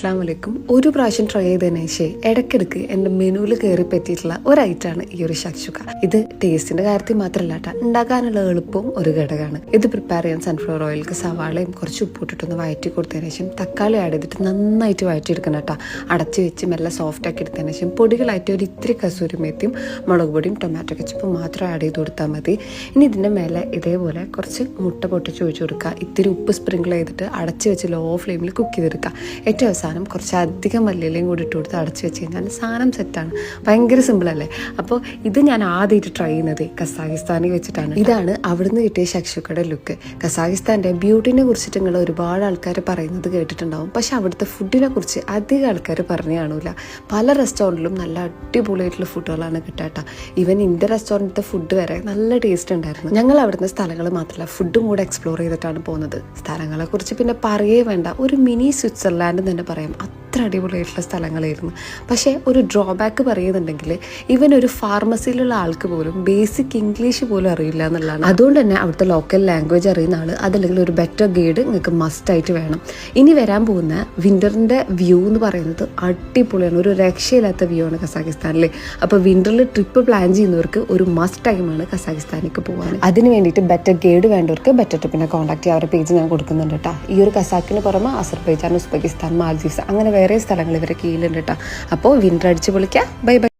അസ്സലാമലൈക്കും. ഒരു പ്രാവശ്യം ട്രൈ ചെയ്തതിന് ശേഷം ഇടയ്ക്കിടയ്ക്ക് എൻ്റെ മെനുവിൽ കയറി പറ്റിയിട്ടുള്ള ഒരു ഐറ്റമാണ് ഈ ഒരു ഷക്ഷുക. ഇത് ടേസ്റ്റിന്റെ കാര്യത്തിൽ മാത്രമല്ല കേട്ടോ, ഉണ്ടാക്കാനുള്ള എളുപ്പവും ഒരു ഘടകമാണ്. ഇത് പ്രിപ്പയർ ചെയ്യാൻ സൺഫ്ലവർ ഓയിലേക്ക് സവാളയും കുറച്ച് ഉപ്പിട്ടിട്ടൊന്ന് വഴറ്റി കൊടുത്തതിന് ശേഷം തക്കാളി ആഡ് ചെയ്തിട്ട് നന്നായിട്ട് വഴറ്റിയെടുക്കണം കേട്ടോ. അടച്ച് വെച്ച് മെല്ലെ സോഫ്റ്റ് ആക്കി എടുത്തതിന് ശേഷം പൊടികളായിട്ട് ഒരു ഇത്തിരി കസൂരി മേത്തിയും മുളക് പൊടിയും ടൊമാറ്റോ കെച്ചപ്പും മാത്രം ആഡ് ചെയ്ത് കൊടുത്താൽ മതി. ഇനി ഇതിൻ്റെ മേലെ ഇതേപോലെ കുറച്ച് മുട്ട പൊട്ടിച്ച് ഒഴിച്ചു കൊടുക്കുക. ഇത്തിരി ഉപ്പ് സ്പ്രിങ്കിൾ ചെയ്തിട്ട് അടച്ച് വെച്ച് ലോ ഫ്ലെയിമിൽ കുക്ക് ചെയ്തെടുക്കുക. ഏറ്റവും അവസാനം കുറച്ച് അധികം മല്ലിയിലയും കൂടി ഇട്ട് കൊടുത്ത് അടച്ച് വെച്ച് കഴിഞ്ഞാൽ സാധനം സെറ്റാണ്. ഭയങ്കര സിമ്പിളല്ലേ? അപ്പോൾ ഇത് ഞാൻ ആദ്യമായിട്ട് ട്രൈ ചെയ്യുന്നത് കസാഖിസ്ഥാനിൽ വെച്ചിട്ടാണ്. ഇതാണ് അവിടുന്ന് കിട്ടിയ ഷക്ഷുക്കയുടെ ലുക്ക്. കസാഖിസ്ഥാൻ്റെ ബ്യൂട്ടിനെ കുറിച്ചിട്ട് നിങ്ങൾ ഒരുപാട് ആൾക്കാർ പറയുന്നത് കേട്ടിട്ടുണ്ടാവും. പക്ഷെ അവിടുത്തെ ഫുഡിനെ കുറിച്ച് അധികം ആൾക്കാർ പറഞ്ഞു കാണൂല. പല റെസ്റ്റോറൻറ്റിലും നല്ല അടിപൊളിയായിട്ടുള്ള ഫുഡുകളാണ് കിട്ടാട്ടോ. ഈവൻ ഇന്ത്യ റെസ്റ്റോറൻറ്റിലത്തെ ഫുഡ് വരെ നല്ല ടേസ്റ്റ് ഉണ്ടായിരുന്നു. ഞങ്ങൾ അവിടുന്ന് സ്ഥലങ്ങൾ മാത്രമല്ല ഫുഡും കൂടെ എക്സ്പ്ലോർ ചെയ്തിട്ടാണ് പോകുന്നത്. സ്ഥലങ്ങളെ കുറിച്ച് പിന്നെ പറയേ വേണ്ട, ഒരു മിനി സ്വിറ്റ്സർലാൻഡ് തന്നെ പറയാം. അത്ര അടിപൊളിയായിട്ടുള്ള സ്ഥലങ്ങളായിരുന്നു. പക്ഷേ ഒരു ഡ്രോബാക്ക് പറയുന്നുണ്ടെങ്കിൽ ഇവൻ ഒരു ഫാർമസിയിലുള്ള ആൾക്ക് പോലും ബേസിക് ഇംഗ്ലീഷ് പോലും അറിയില്ല എന്നുള്ളതാണ്. അതുകൊണ്ട് തന്നെ അവിടുത്തെ ലോക്കൽ ലാംഗ്വേജ് അറിയുന്ന ആൾ അതല്ലെങ്കിൽ ഒരു ബെറ്റർ ഗൈഡ് നിങ്ങൾക്ക് മസ്റ്റായിട്ട് വേണം. ഇനി വരാൻ പോകുന്ന വിൻ്ററിൻ്റെ വ്യൂ എന്ന് പറയുന്നത് അടിപൊളിയാണ്. ഒരു രക്ഷയില്ലാത്ത വ്യൂ ആണ് കസാഖിസ്ഥാനിൽ. അപ്പോൾ വിൻ്ററിൽ ട്രിപ്പ് പ്ലാൻ ചെയ്യുന്നവർക്ക് ഒരു മസ്റ്റ് ടൈമാണ് കസാഖിസ്ഥാനിലേക്ക് പോകാൻ. അതിന് വേണ്ടിയിട്ട് ബെറ്റർ ഗൈഡ് വേണ്ടവർക്ക് ബെറ്റർ ട്രിപ്പിനെ കോൺടാക്ട് ചെയ്യാൻ അവരുടെ പേജ് ഞാൻ കൊടുക്കുന്നുണ്ട് കേട്ടോ. ഈ ഒരു കസാക്കിന് പുറമെ അസർബൈജാൻ, ഉസ്ബെക്കിസ്ഥാൻ, മാൽദീവ്സ് അങ്ങനെ വേറെ സ്ഥലങ്ങൾ ഇവരെ കീഴിലുണ്ട് കേട്ടോ. അപ്പോൾ വിൻ്റർ അടിച്ച് പൊളിക്കുക. Bye by.